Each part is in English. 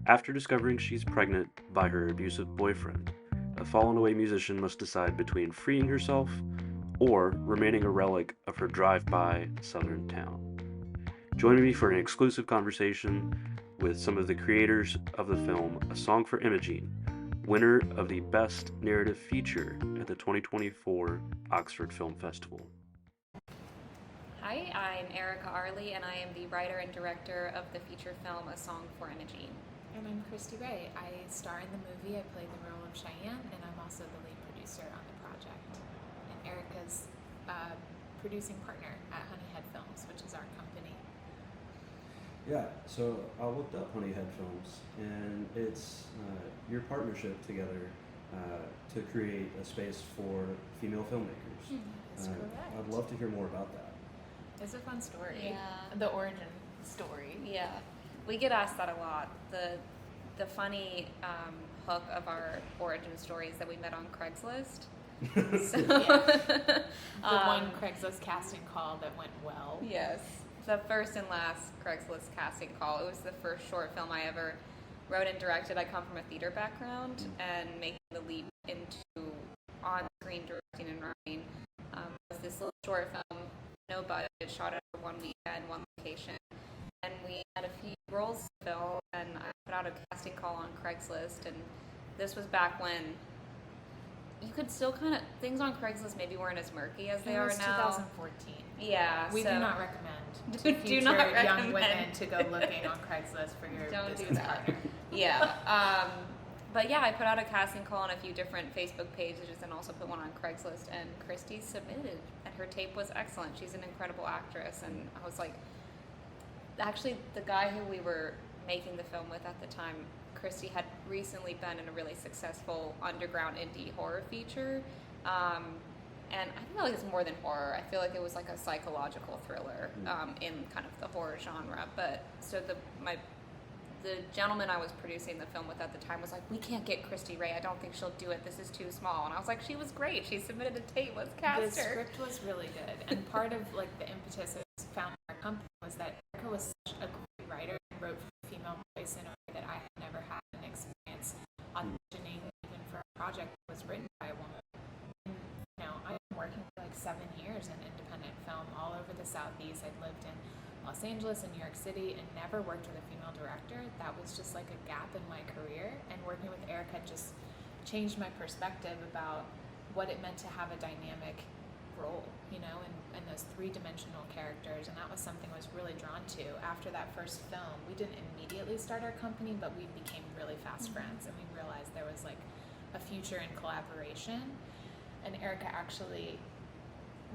After discovering she's pregnant by her abusive boyfriend, a fallen away musician must decide between freeing herself or remaining a relic of her drive by southern town. Joining me for an exclusive conversation with some of the creators of the film A Song for Imogene, winner of the Best Narrative Feature at the 2024 Oxford Film Festival. Hi, I'm Erika Arlee, and I am the writer and director of the feature film A Song for Imogene. And I'm Kristi. I star in the movie. I play the role of Cheyenne, and I'm also the lead producer on the project. And Erika's producing partner at Honeyhead Films, which is our company. Yeah, so I looked up Honeyhead Films, and it's your partnership together to create a space for female filmmakers. That's correct. I'd love to hear more about that. It's a fun story. Yeah. The origin story. Yeah, we get asked that a lot. The funny hook of our origin story is that we met on Craigslist. So, The one Craigslist casting call that went well. Yes, the first and last Craigslist casting call. It was the first short film I ever wrote and directed. I come from a theater background, and making the leap into on-screen directing and writing was this little short film, no budget, shot over one weekend, one location, and we had a few roles to fill, and I put out a casting call on Craigslist, and this was back when you could still kind of, things on Craigslist maybe weren't as murky as they It are was now. 2014. Yeah, We so do not recommend Do to not future young recommend. women to go looking on Craigslist for your Don't do business that. partner. Yeah. But yeah, I put out a casting call on a few different Facebook pages and also put one on Craigslist, and Kristi submitted, and her tape was excellent. She's an incredible actress, and I was like, actually, the guy who we were making the film with at the time, Kristi, had recently been in a really successful underground indie horror feature. And I feel like it's more than horror. I feel like it was like a psychological thriller in kind of the horror genre. But so the gentleman I was producing the film with at the time was like, we can't get Kristi Ray. I don't think she'll do it. This is too small. And I was like, she was great. She submitted a tape. Let's cast The her. script was really good, and part of like the impetus of founding our company was that Erika was such a great writer and wrote for a female voice in a way that I had never had an experience auditioning even for a project that was written by a woman. And, I've been working for like 7 years in independent film all over the Southeast. I'd lived in Los Angeles and New York City and never worked with a female director. That was just like a gap in my career, and working with Erika just changed my perspective about what it meant to have a dynamic role, and those three-dimensional characters, and that was something I was really drawn to. After that first film, we didn't immediately start our company, but we became really fast friends, and we realized there was like a future in collaboration. And Erika actually,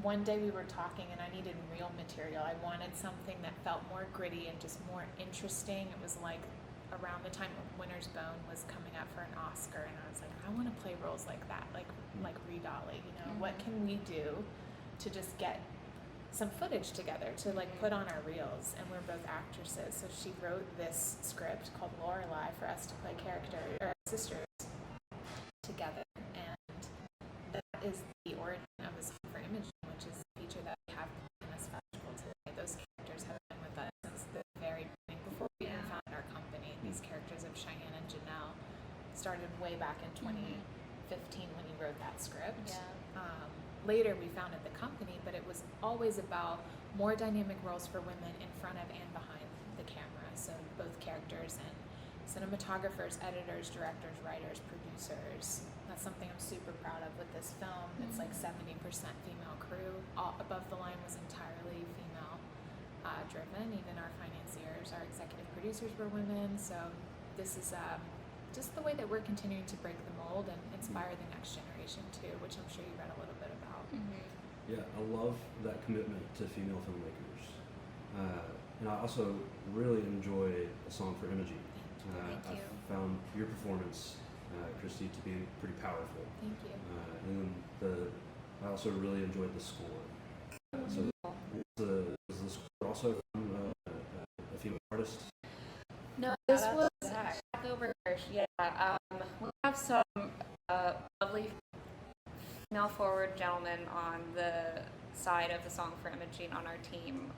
one day we were talking and I needed real material. I wanted something that felt more gritty and just more interesting. It was like around the time Winter's Bone was coming up for an Oscar, and I was like, I want to play roles like that, like Reed Ollie, What can we do to just get some footage together to like put on our reels? And we're both actresses, so she wrote this script called Lorelei for us to play sisters together, and that is the origin of A Song for Imogene, which is the feature that we have in this festival today. Those characters have been with us since the very beginning, before we even founded our company. These characters of Cheyenne and Janelle started way back in 2015 when you wrote that script. Yeah. Later we founded the company, but it was always about more dynamic roles for women in front of and behind the camera. So both characters and cinematographers, editors, directors, writers, producers. That's something I'm super proud of with this film. It's like 70% female crew. All above the line was entirely female driven. Even our financiers, our executive producers were women. So this is just the way that we're continuing to break the mold and inspire the next generation too, which I'm sure you read a little bit about. Yeah, I love that commitment to female filmmakers. And I also really enjoy A Song for Imogene. Thank you. I found your performance, Kristi, to be pretty powerful. Thank you. And I also really enjoyed the score. So is the score also from a female artist? No, this was Zach Oberhirsch. Yeah, we have some lovely female-forward gentlemen on the side of the Song for Imogene on our team,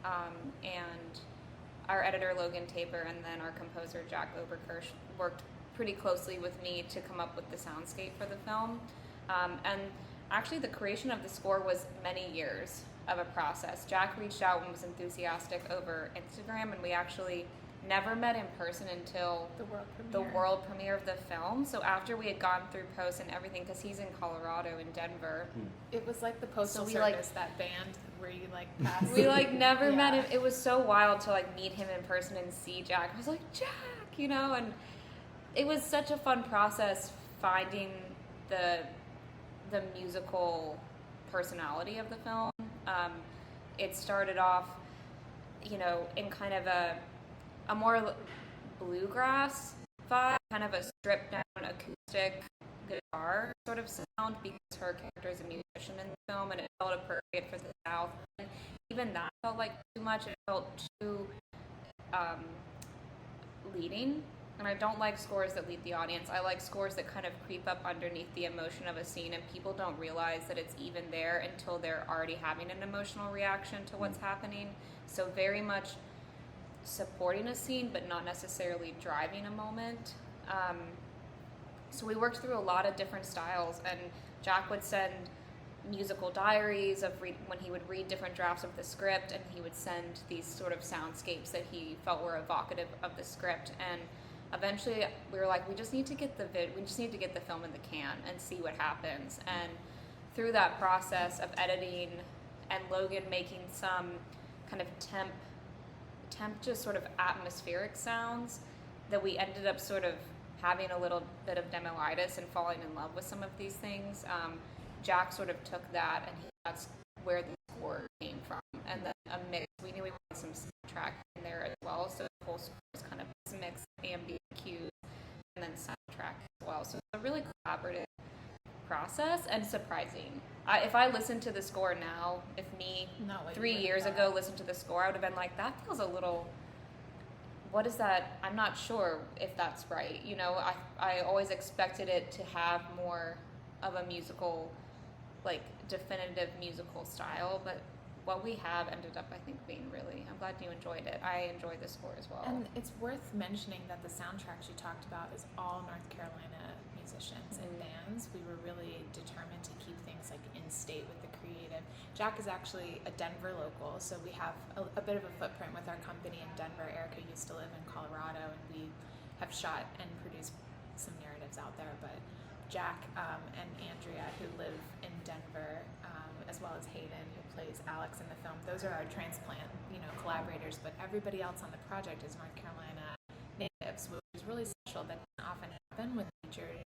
and our editor Logan Tabor and then our composer Jack Oberkirsch worked pretty closely with me to come up with the soundscape for the film. And actually the creation of the score was many years of a process. Jack reached out and was enthusiastic over Instagram, and we actually never met in person until the world premiere of the film. So after we had gone through post and everything, because he's in Colorado, in Denver. It was like the Postal So we, Service, that band where you like pass. We like never met him. It was so wild to like meet him in person and see Jack. I was like, Jack, you know, and it was such a fun process finding the musical personality of the film. It started off, you know, in kind of a more bluegrass vibe, kind of a stripped down acoustic guitar sort of sound, because her character is a musician in the film and it felt appropriate for the South. And even that felt like too much. It felt too leading. And I don't like scores that lead the audience. I like scores that kind of creep up underneath the emotion of a scene and people don't realize that it's even there until they're already having an emotional reaction to what's happening. So very much supporting a scene but not necessarily driving a moment. So we worked through a lot of different styles, and Jack would send musical diaries of when he would read different drafts of the script, and he would send these sort of soundscapes that he felt were evocative of the script. And eventually we were like, we just need to get the film in the can and see what happens. And through that process of editing and Logan making some kind of temp just sort of atmospheric sounds, that we ended up sort of having a little bit of demoitis and falling in love with some of these things. Jack sort of took that, and that's where the score came from. And then a mix. We knew we wanted some soundtrack in there as well, so the whole score was kind of this mix of ambient cues and then soundtrack as well. So it's a really collaborative process and surprising. If I listened to the score now, if me 3 years ago listened to the score, I would have been like, that feels a little, what is that? I'm not sure if that's right. You know, I always expected it to have more of a musical, like definitive musical style, but what we have ended up, I think, being really, I'm glad you enjoyed it. I enjoyed the score as well. And it's worth mentioning that the soundtrack you talked about is all North Carolina musicians and bands. We were really determined to keep things like in state with the creative. Jack is actually a Denver local, so we have a bit of a footprint with our company in Denver. Erika used to live in Colorado, and we have shot and produced some narratives out there, but Jack and Andrea, who live in Denver, as well as Hayden, who plays Alex in the film, those are our transplant, collaborators. But everybody else on the project is North Carolina natives, which is really special. That doesn't often happen with features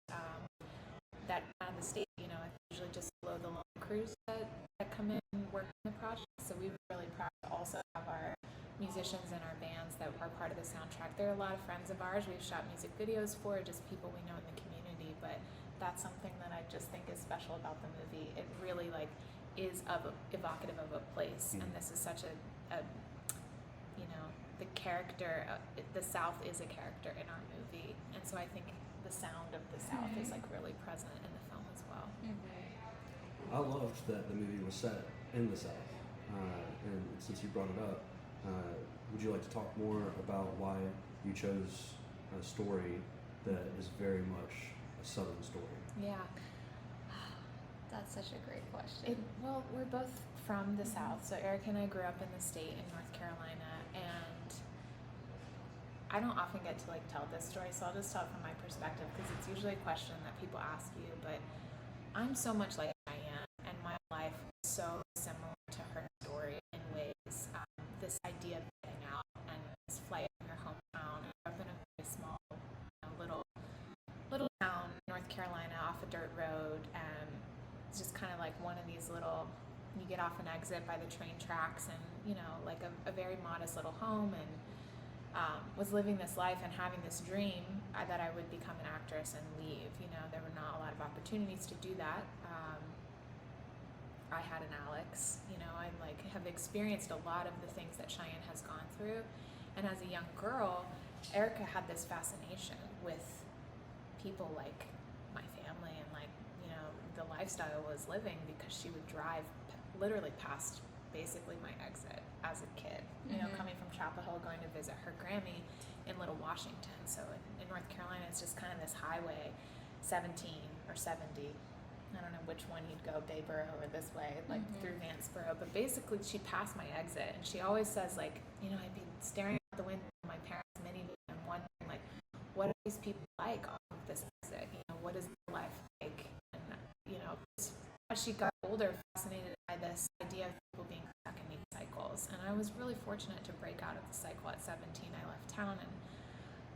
that out of the state. It's usually just below the line crews that come in and work on the project. So we were really proud to also have our musicians and our bands that are part of the soundtrack. They're a lot of friends of ours. We've shot music videos for, just people we know in the community, but that's something that I just think is special about the movie. It really is evocative of a place, and this is such a the character, the South is a character in our movie, and so I think the sound of the South is really present in the film as well. I loved that the movie was set in the South, and since you brought it up, would you like to talk more about why you chose a story that is very much a Southern story? Yeah. That's such a great question. Well, we're both from the South, so Erika and I grew up in the state in North Carolina, and I don't often get to tell this story, so I'll just tell it from my perspective, because it's usually a question that people ask you, but I'm so much like Diane, and my life is so similar to her story in ways. This idea of getting out and this flight from your hometown. I grew up in a very small, little town in North Carolina off a dirt road, and it's just kind of like one of these little, you get off an exit by the train tracks, and like a very modest little home, and was living this life and having this dream that I would become an actress and leave. There were not a lot of opportunities to do that. I had an Alex, I have experienced a lot of the things that Cheyenne has gone through, and as a young girl, Erika had this fascination with people like my family and the lifestyle I was living, because she would drive literally past basically my exit as a kid. You know, coming from Chapel Hill, going to visit her Grammy in Little Washington. So in North Carolina, it's just kind of this highway, 17 or 70. I don't know which one you'd go, Bayboro or this way, like through Vanceboro. But basically, she'd pass my exit, and she always says, like, you know, I'd be staring out the window of my parents' minivan and wondering, like, what are these people like off of this exit? You know, what is their life like? And, you know, as she got older, fascinated by this idea of people being stuck in these cycles. And I was really fortunate to break out of the cycle at 17. I left town and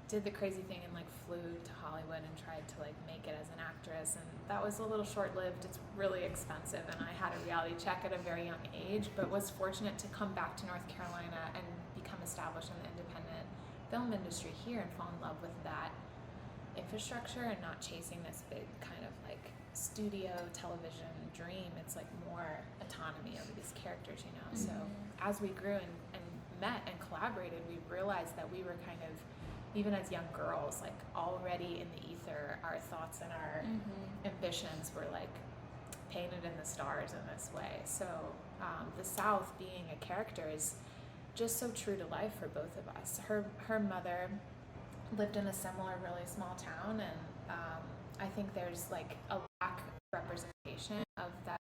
did the crazy thing and like flew to Hollywood and tried to like make it as an actress, and that was a little short-lived. It's really expensive, and I had a reality check at a very young age, but was fortunate to come back to North Carolina and become established in the independent film industry here and fall in love with that infrastructure and not chasing this big kind of like studio television dream. It's like more autonomy over these characters, you know. So as we grew and met and collaborated, we realized that we were kind of, even as young girls, like already in the ether, our thoughts and our ambitions were like painted in the stars in this way. So the South being a character is just so true to life for both of us. Her mother lived in a similar really small town, and I think there's like a lack of representation of that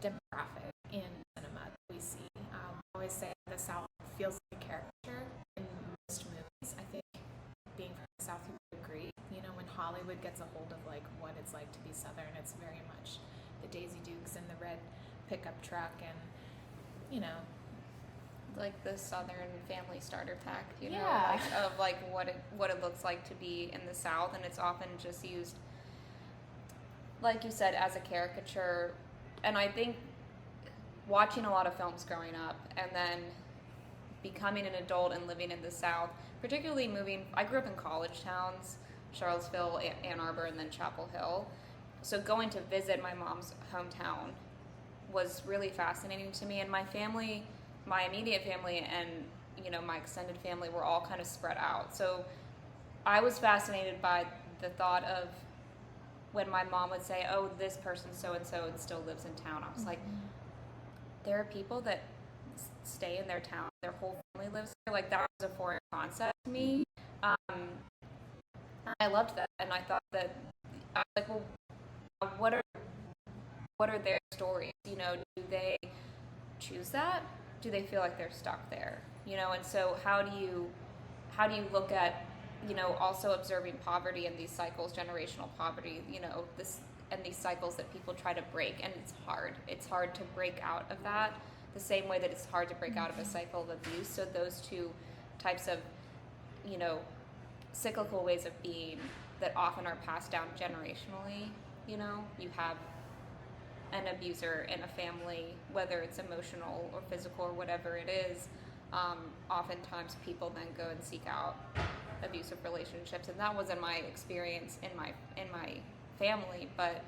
demographic in cinema that we see. I always say the South feels like a caricature in most movies. I think being from the South, you would agree. You know, when Hollywood gets a hold of like what it's like to be Southern, it's very much the Daisy Dukes and the red pickup truck, and you know, like the Southern family starter pack, you know, Yeah. like of like what it looks like to be in the South, and it's often just used, like you said, as a caricature. And I think watching a lot of films growing up and then becoming an adult and living in the South, particularly moving, I grew up in college towns, Charlottesville, Ann Arbor, and then Chapel Hill. So going to visit my mom's hometown was really fascinating to me. And my family, my immediate family and, you know, my extended family were all kind of spread out. So I was fascinated by the thought of when my mom would say, oh, this person so-and-so and still lives in town. I was like, there are people that stay in their town, their whole family lives there. Like, that was a foreign concept to me. I loved that, and I thought that, I was like, well, what are their stories? You know, do they choose that? Do they feel like they're stuck there? You know, and so how do you look at, you know, also observing poverty and these cycles, generational poverty, you know, this and these cycles that people try to break, and it's hard. It's hard to break out of that, the same way that it's hard to break out of a cycle of abuse. So those two types of, you know, cyclical ways of being that often are passed down generationally. You know, you have an abuser in a family, whether it's emotional or physical or whatever it is. Oftentimes people then go and seek out abusive relationships, and that wasn't my experience in my family, but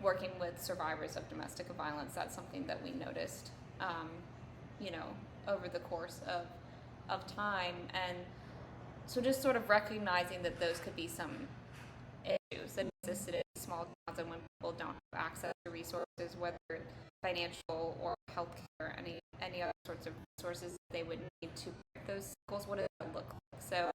working with survivors of domestic violence, that's something that we noticed, you know, over the course of time. And so just sort of recognizing that those could be some issues that existed in small towns, and when people don't have access to resources, whether financial or healthcare, any other sorts of resources they would need to break those cycles, what does that look like? So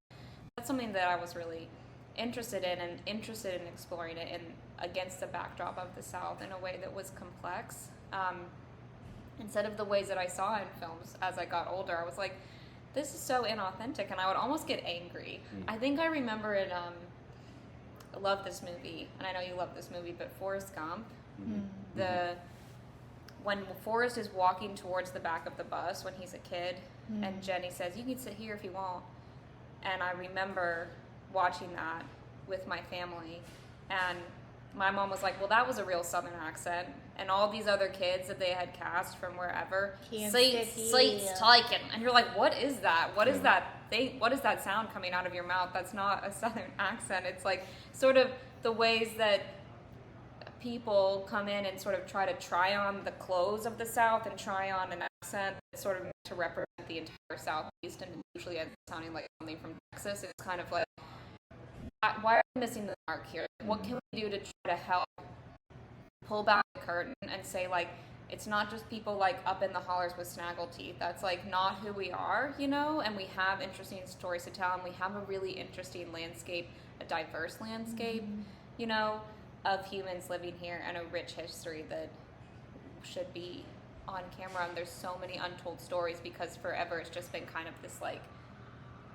that's something that I was really interested in exploring it in against the backdrop of the South in a way that was complex. Instead of the ways that I saw in films as I got older, I was like, this is so inauthentic, and I would almost get angry. I think I remember it, I love this movie, and I know you love this movie, but Forrest Gump, when Forrest is walking towards the back of the bus when he's a kid, and Jenny says, you can sit here if you want. And I remember watching that with my family, and my mom was like, well, that was a real Southern accent, and all these other kids that they had cast from wherever, seats taken. And you're like, what is that? What is that thing? What is that sound coming out of your mouth? That's not a Southern accent. It's like sort of the ways that people come in and sort of try on the clothes of the South and try on an accent that's sort of meant to represent the entire Southeast, and usually it's sounding like something from Texas. It's kind of like, why are we missing the mark here? What can we do to try to help pull back the curtain and say, like, it's not just people like up in the hollers with snaggle teeth. That's like not who we are, you know, and we have interesting stories to tell, and we have a really interesting landscape, a diverse landscape, you know, of humans living here, and a rich history that should be on camera. And there's so many untold stories because forever it's just been kind of this like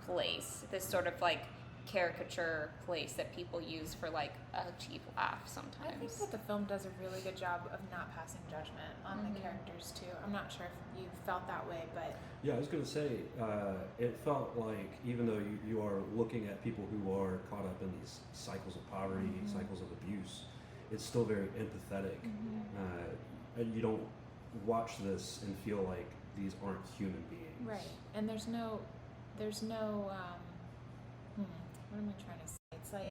place, this sort of like caricature place that people use for like a cheap laugh sometimes. I think that the film does a really good job of not passing judgment on the characters too. I'm not sure if you felt that way, but Yeah, I was going to say, it felt like even though you are looking at people who are caught up in these cycles of poverty, cycles of abuse, it's still very empathetic. And you don't watch this and feel like these aren't human beings. right. And there's no what am I trying to say? It's like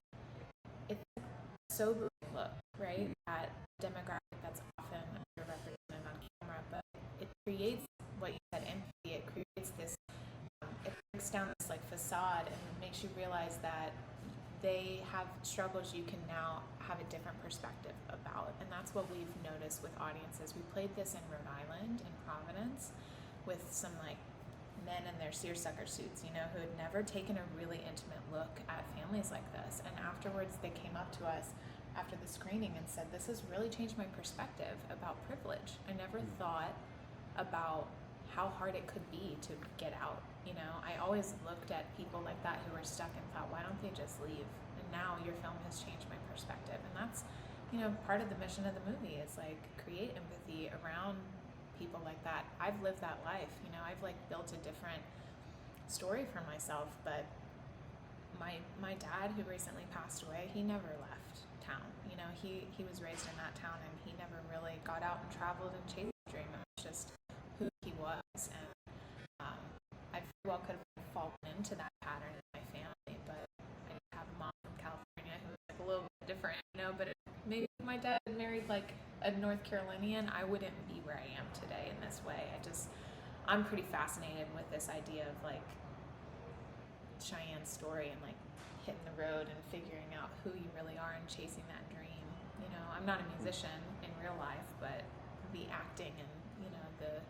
it's a sober look, right? At demographic that's often underrepresented on camera, but it creates what you said, empathy. It creates this. It breaks down this like facade and makes you realize that they have struggles you can now have a different perspective about, and that's what we've noticed with audiences. We played this in Rhode Island, in Providence, with some like men in their seersucker suits, you know, who had never taken a really intimate look at families like this. And afterwards, they came up to us after the screening and said, "This has really changed my perspective about privilege. I never thought about how hard it could be to get out. You know, I always looked at people like that who were stuck and thought, why don't they just leave? And now your film has changed my perspective." And that's, you know, part of the mission of the movie is like create empathy around people like that. I've lived that life, you know, I've like built a different story for myself, but my dad, who recently passed away, he never left town. You know, he was raised in that town, and he never really got out and traveled and chased his dream. It was just who he was, and I very well could have fallen into that pattern in my family, but I didn't have a mom from California who was like a little bit different, you know. But maybe if my dad had married like a North Carolinian, I wouldn't be where I am today in this way. I'm pretty fascinated with this idea of like Cheyenne's story and like hitting the road and figuring out who you really are and chasing that dream. You know, I'm not a musician in real life, but the acting and, you know, the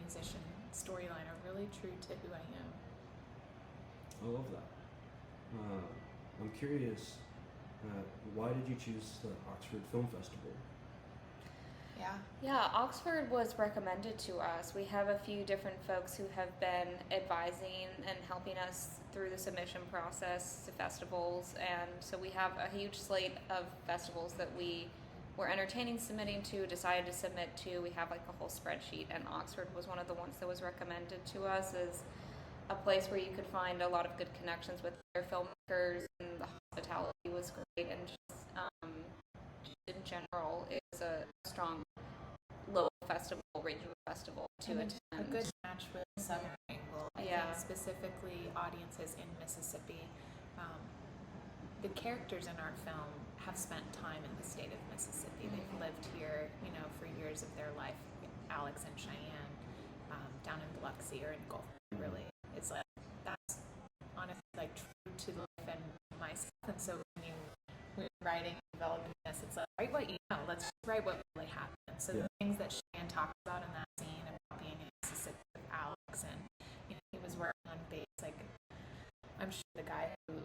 musician storyline are really true to who I am. I love that. I'm curious, why did you choose the Oxford Film Festival? Yeah, Oxford was recommended to us. We have a few different folks who have been advising and helping us through the submission process to festivals, and so we have a huge slate of festivals that we were entertaining submitting to, decided to submit to. We have like a whole spreadsheet, and Oxford was one of the ones that was recommended to us as a place where you could find a lot of good connections with other filmmakers, and the hospitality was great, and just in general, it was a strong local festival, regional festival to attend. A good match with the Southern angle. I think specifically audiences in Mississippi. The characters in our film have spent time in the state of Mississippi. They've lived here, you know, for years of their life. Alex and Cheyenne, down in Biloxi or in Gulf, really. It's like, that's honestly like true to life and myself. And so when we're writing and developing this, it's like, write what you know. Let's just write what really happened. So the things that Cheyenne talks about in that scene about being in Mississippi with Alex, and you know, he was working on base. Like, I'm sure the guy who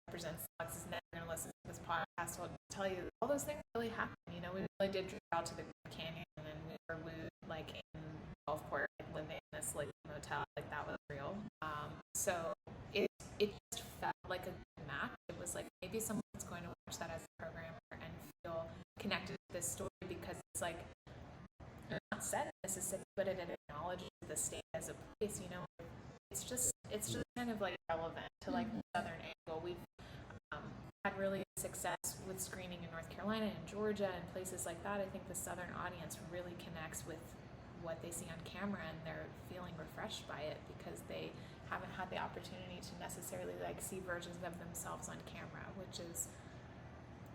represents Alex is never going to listen to this podcast. Will tell you all those things really happened. You know, we really did drive out to the Grand Canyon, and we were wooed like in Gulfport, like living in this like motel. Like that was real. So it just felt like a good match. It was like maybe someone's going to watch that as a programmer and feel connected to this story, because it's like not set in Mississippi, but it acknowledges the state as a place. You know, it's just kind of like relevant to like the Southern angle. We've had really good success with screening in North Carolina and Georgia and places like that. I think the Southern audience really connects with what they see on camera, and they're feeling refreshed by it because they haven't had the opportunity to necessarily like see versions of themselves on camera, which is,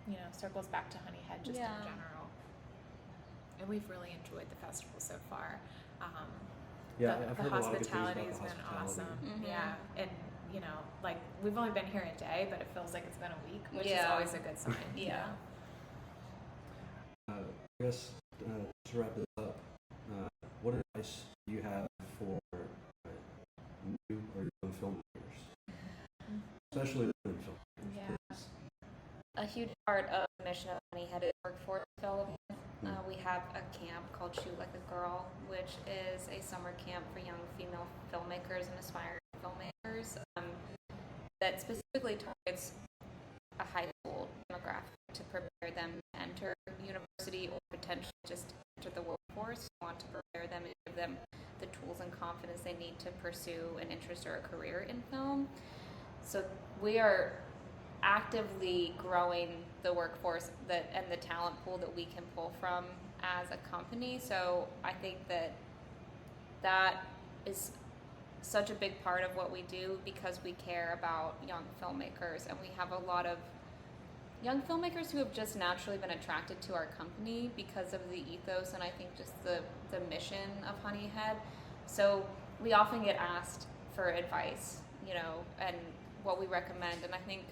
you know, circles back to Honeyhead just in general. And we've really enjoyed the festival so far. I've the heard a lot of good things about hospitality has the been hospitality. awesome. Yeah, and you know, like we've only been here a day, but it feels like it's been a week, which is always a good sign. Yeah. I guess to wrap this up, what advice do you have for new or young filmmakers, especially women filmmakers? Yeah. A huge part of the mission of Honeyhead is workforce development. We have a camp called Shoot Like a Girl, which is a summer camp for young female filmmakers and aspiring filmmakers that specifically targets a high school demographic to prepare them to enter university or potentially just enter the workforce. We want to prepare them and give them the tools and confidence they need to pursue an interest or a career in film. So we are actively growing the workforce and the talent pool that we can pull from as a company. So I think that is such a big part of what we do because we care about young filmmakers, and we have a lot of young filmmakers who have just naturally been attracted to our company because of the ethos and I think just the mission of Honeyhead. So we often get asked for advice, and what we recommend. And I think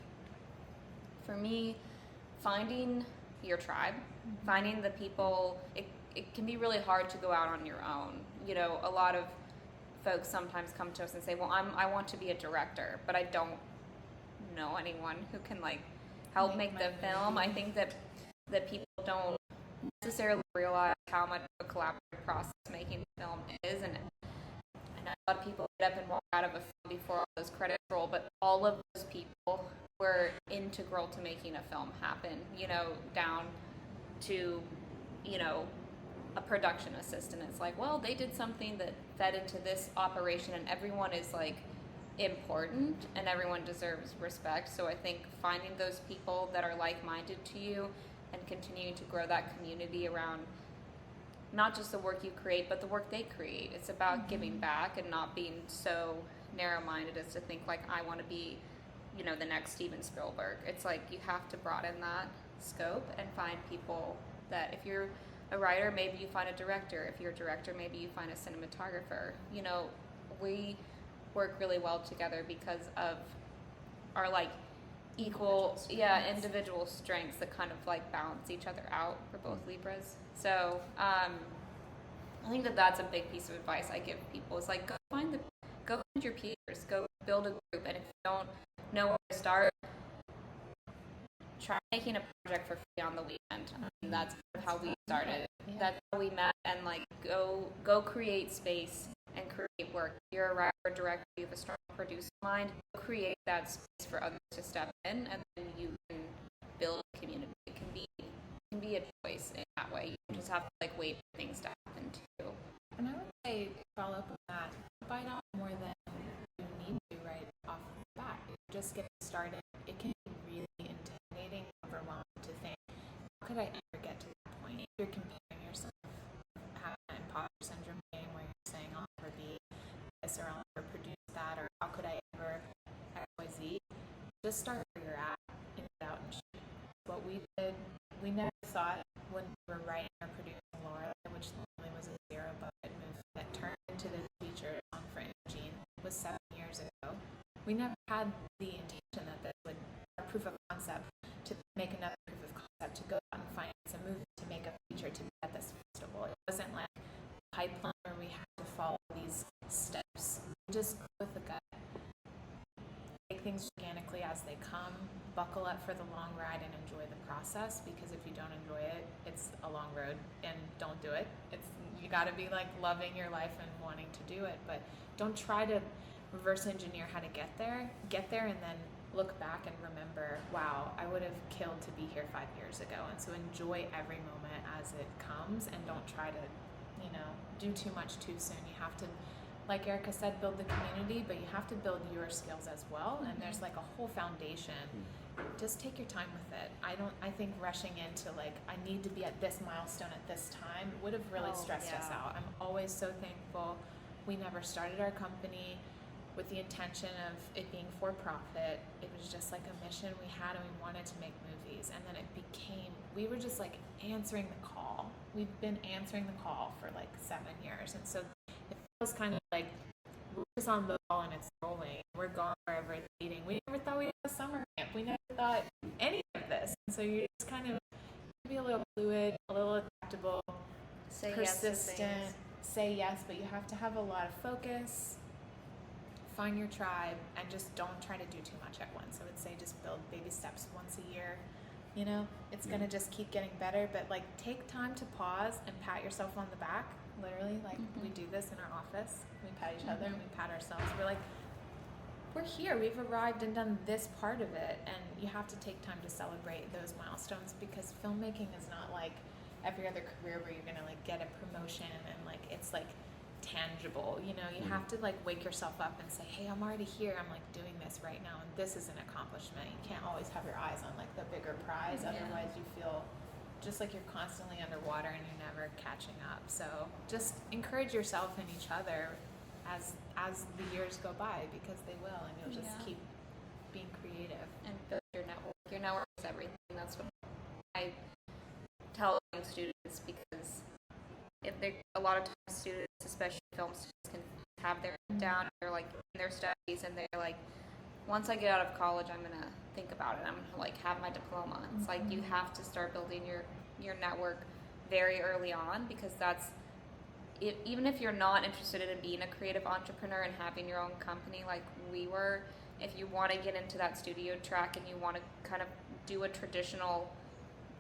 for me, finding your tribe, finding the people, it can be really hard to go out on your own. A lot of folks sometimes come to us and say, well, I want to be a director, but I don't know anyone who can help make the film. I think that people don't necessarily realize how much of a collaborative process making a film is, and I know a lot of people get up and walk out of a film before all those credits roll, but all of those people were integral to making a film happen, down to, a production assistant. It's well, they did something that fed into this operation, and everyone is important and everyone deserves respect. So I think finding those people that are like-minded to you and continuing to grow that community around not just the work you create, but the work they create. It's about giving back and not being so narrow-minded as to think I want to be, the next Steven Spielberg. It's you have to broaden that scope and find people that, if you're a writer, maybe you find a director. If you're a director, maybe you find a cinematographer. We work really well together because of our equal individual strengths that kind of balance each other out for both Libras. So I think that's a big piece of advice I give people is go find your peers, go build a group, and if you don't know where to start, try making a project for free on the weekend. That's how we started. Yeah. That's how we met, and go create space and create work. If you're a writer or director, you have a strong producer mind, create that space for others to step in, and then you can build a community. It can be a choice in that way. You just have to wait for things to happen too. And I would say, follow up on that, bite off more than you need to right off the bat. Just get started. It can be really intimidating, overwhelming to think, how could I ever get to that point? If you're comparing yourself, having an imposter syndrome game where you're saying, I'll never be this or I'll never produce that, or how could I ever XYZ, just start where you're at and get out and shoot. What we did, we never thought when we were writing or producing Laura, which normally was a zero budget movie that turned into the feature song for Imogene, was 7 years ago. We never had the intention that this would be a proof of concept to make another proof of concept, to go out and finance a movie, to make a feature, to be at this festival. It wasn't like a pipeline where we had to follow these steps. We just go with the gut. Take things organically as they come, buckle up for the long ride and enjoy the process, because if you don't enjoy it, it's a long road, and don't do it. You got to be loving your life and wanting to do it, but don't try to reverse engineer how to get there and then look back and remember, wow, I would have killed to be here 5 years ago. And so enjoy every moment as it comes, and don't try to do too much too soon. You have to, like Erika said, build the community, but you have to build your skills as well. And there's a whole foundation. Just take your time with it. I think rushing into I need to be at this milestone at this time would have really stressed us out. I'm always so thankful we never started our company with the intention of it being for profit. It was just a mission we had, and we wanted to make movies. And then it became, we were just answering the call. We've been answering the call for 7 years. And so it feels kind of we're just on the ball and it's rolling. We're going wherever it's leading. We never thought we'd have a summer camp. We never thought any of this. And so you're just kind of be a little fluid, a little adaptable, Say yes to persistent, things. say yes, but you have to have a lot of focus, find your tribe, and just don't try to do too much at once. I would say just build baby steps once a year. You know, it's going to just keep getting better, but like take time to pause and pat yourself on the back. Literally, like we do this in our office. We pat each other and we pat ourselves. We're like, we're here. We've arrived and done this part of it. And you have to take time to celebrate those milestones, because filmmaking is not like every other career where you're going to like get a promotion and like it's like tangible. You know, you have to like wake yourself up and say, hey, I'm already here. I'm like doing this right now. And this is an accomplishment. You can't always have your eyes on like the bigger prize. Otherwise you feel just like you're constantly underwater and you're never catching up. So just encourage yourself and each other as the years go by, because they will, and you'll just keep being creative. And build your network. Your network is everything. That's what I tell young students, because if they're a lot of times students, especially film students, can have their head down, they're like in their studies, and they're like, once I get out of college, I'm gonna think about it. I'm gonna like have my diploma. It's like you have to start building your network very early on, because that's even if you're not interested in being a creative entrepreneur and having your own company like we were, if you want to get into that studio track and you want to kind of do a traditional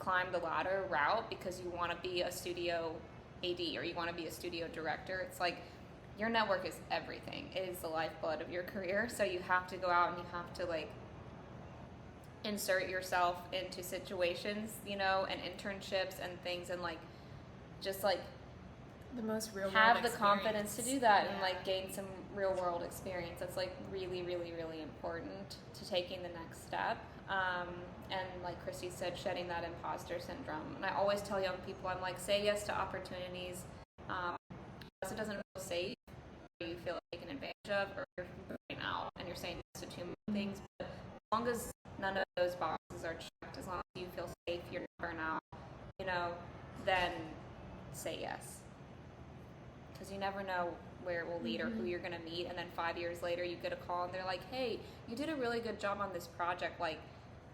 climb the ladder route because you want to be a studio AD or you want to be a studio director, it's like your network is everything. It is the lifeblood of your career. So you have to go out and you have to like insert yourself into situations, you know, and internships and things, and like just like The most real have world the confidence to do that and Yeah. like gain some real world experience. That's like really, really, really important to taking the next step. And like Kristi said, shedding that imposter syndrome. And I always tell young people, I'm like, say yes to opportunities. Unless it doesn't feel safe, or you feel taken advantage of, or you're burning out and you're saying yes to too many things. But as long as none of those boxes are checked, as long as you feel safe, you're not burnt out, you know, then say yes. Because you never know where it will lead or who you're going to meet, and then 5 years later you get a call and they're like, hey, you did a really good job on this project like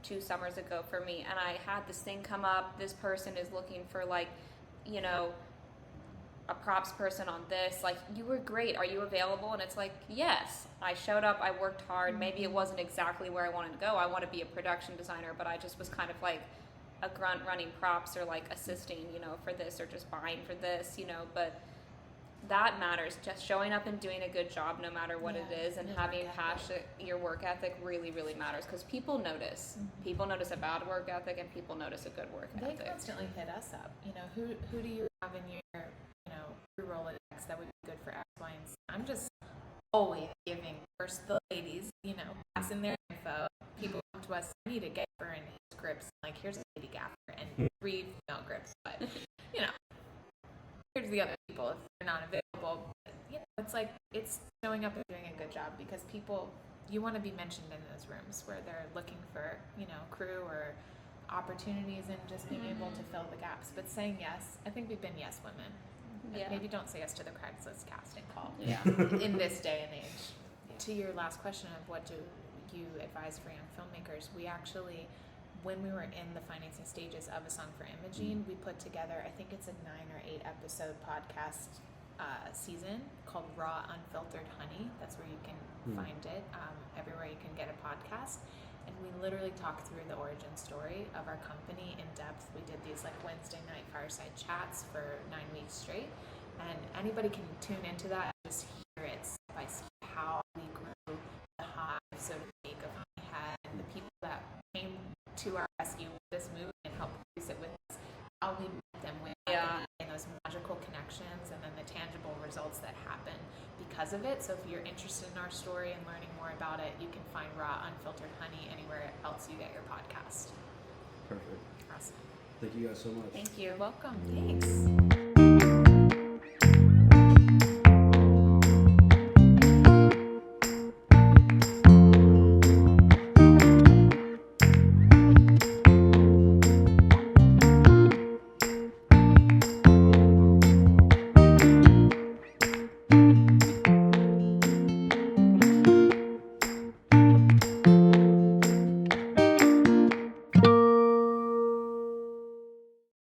2 summers ago for me, and I had this thing come up, this person is looking for like, you know, a props person on this, like, you were great, are you available? And it's like, yes, I showed up, I worked hard, maybe it wasn't exactly where I wanted to go, I want to be a production designer, but I just was kind of like a grunt running props or like assisting, you know, for this or just buying for this, you know, but that matters. Just showing up and doing a good job no matter what it is, and having passion, your work ethic really, really matters, because people notice. People notice a bad work ethic and people notice a good work ethic. They constantly hit us up. You know, who do you have in your, you know, Rolodex that would be good for X, Y, and Z? I'm just always giving first the ladies, you know, passing their info. People come to us, I need a gaffer and scripts. Like, here's a lady gaffer and 3 female grips. But, you know, here's the other people if they're not available. But, you know, it's like, it's showing up and doing a good job, because people, you want to be mentioned in those rooms where they're looking for, you know, crew or opportunities, and just being able to fill the gaps. But saying yes, I think we've been yes women. Maybe don't say yes to the Craigslist casting call. In this day and age. To your last question of what do you advise for young filmmakers, we actually, when we were in the financing stages of A Song for Imogene, we put together, I think it's a 9 or 8 episode podcast season called Raw Unfiltered Honey. That's where you can find it, everywhere you can get a podcast. And we literally talked through the origin story of our company in depth. We did these like Wednesday night fireside chats for 9 weeks straight. And anybody can tune into that and just hear it step by step, how we grew the hive, so to speak, of Honeyhead, and the people that came to our rescue with this movie and helped produce it with us, how we met them with and those magical connections, and then the tangible results that happen because of it. So if you're interested in our story and learning more about it, you can find Raw Unfiltered Honey anywhere else you get your podcast. Perfect. Awesome. Thank you guys so much. Thank you. You're welcome. Thanks.